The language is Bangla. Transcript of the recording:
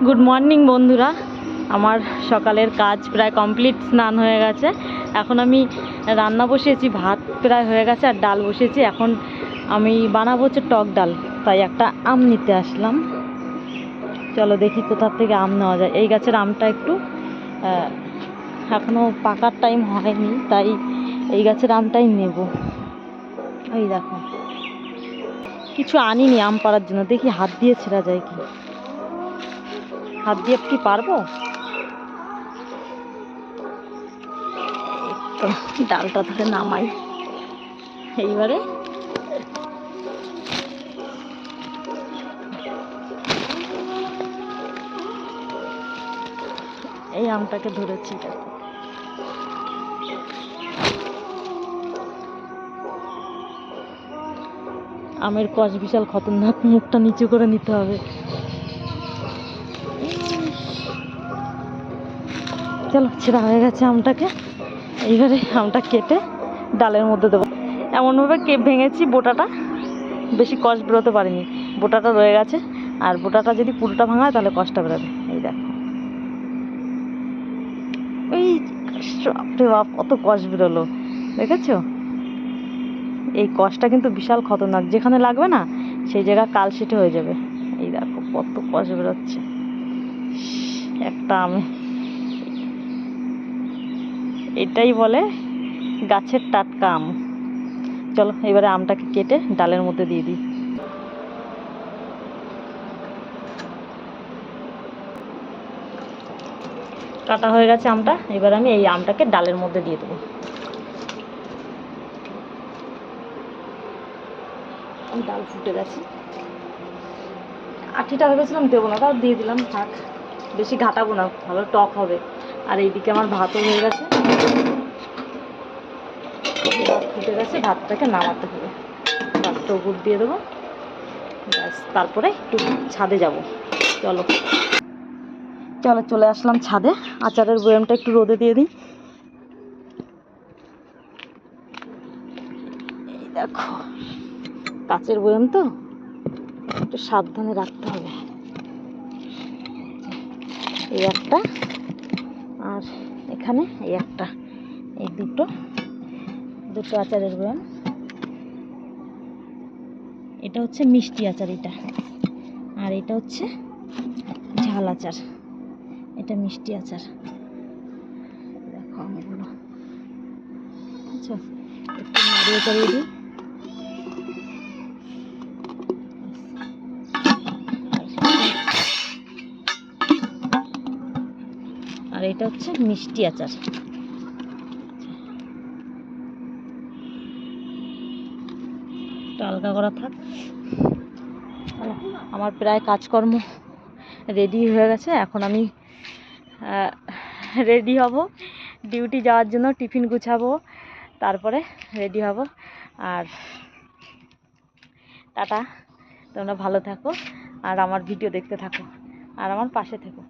গুড মর্নিং বন্ধুরা, আমার সকালের কাজ প্রায় কমপ্লিট, স্নান হয়ে গেছে। এখন আমি রান্না বসিয়েছি, ভাত প্রায় হয়ে গেছে আর ডাল বসিয়েছি। এখন আমি বানাবো হচ্ছে টক ডাল, তাই একটা আম নিতে আসলাম। চলো দেখি কোথার থেকে আম নেওয়া যায়। এই গাছের আমটা একটু এখনও পাকার টাইম হয়নি, তাই এই গাছের আমটাই নেব। এই দেখো, কিছু আনিনি আম পাড়ার জন্য, দেখি হাত দিয়ে ছেঁড়া যায় কি। হাত দিয়ে কি পারবো? তো ডালটা ধরে নামাই। এইবারে এই আমটাকে ধরেছি। আমের কষ বিশাল খতরনাক, মুখটা নিচু করে নিতে হবে। চলো, ছেঁড়া হয়ে গেছে আমটাকে। এইবারে আমটা কেটে ডালের মধ্যে দেবো। এমনভাবে ভেঙেছি বোটাটা, বেশি কষ বেরোতে পারিনি, বোটাটা রয়ে গেছে। আর বোটাটা যদি পুরোটা ভাঙায় তাহলে কষটা বেরোবে। এই দেখো, এই বাপরে বাপ, কত কষ বেরোলো দেখেছো? এই কষটা কিন্তু বিশাল খতরনাক, যেখানে লাগবে না সেই জায়গা কালশিটে হয়ে যাবে। এই দেখো কত কষ বেরোচ্ছে একটা আমে। এটাই বলে গাছের টাটকা আম। চলো এবারে আমটাকে কেটে ডালের মধ্যে দিয়ে দিই। কাটা হয়ে গেছে আমটা, এবার আমি এই আমটাকে ডালের মধ্যে দিয়ে দেবো। ডাল ফুটে গেছে, আঠিটা ভেবেছিলাম দেবো না, তাও দিয়ে দিলাম, থাক, বেশি ঘাটাবো না, ভালো টক হবে। আর এইদিকে আমার ভাতও হয়ে গেছে, ভাত ফুটে গেছে, ভাতটাকে নামাতে হবে। ভাতটা উপর দিয়ে দেবো, ব্যাস, তারপরে একটু ছাদে যাব। চলো চলো চলে আসলাম ছাদে। আচারের বয়ামটা একটু রোদে দিয়ে দিই। এই দেখো, কাচের বয়াম তো, একটু সাবধানে রাখতে হবে। এই একটা, আর এখানে এই একটা, এই দুটো আচারের বয়াম। এটা হচ্ছে মিষ্টি আচার, এটা, আর এটা হচ্ছে ঝাল আচার, এটা মিষ্টি আচার। দেখো আমগুলো, আচ্ছা একটু নাড়িয়ে চাড়িয়ে দিই। আর এটা হচ্ছে মিষ্টি আচার। হালকা করা থাক। আমার প্রায় কাজকর্ম রেডি হয়ে গেছে। এখন আমি রেডি হব ডিউটি যাওয়ার জন্য, টিফিন গুছাবো, তারপরে রেডি হব। আর টাটা, তোমরা ভালো থাকো আর আমার ভিডিও দেখতে থাকো আর আমার পাশে থেকো।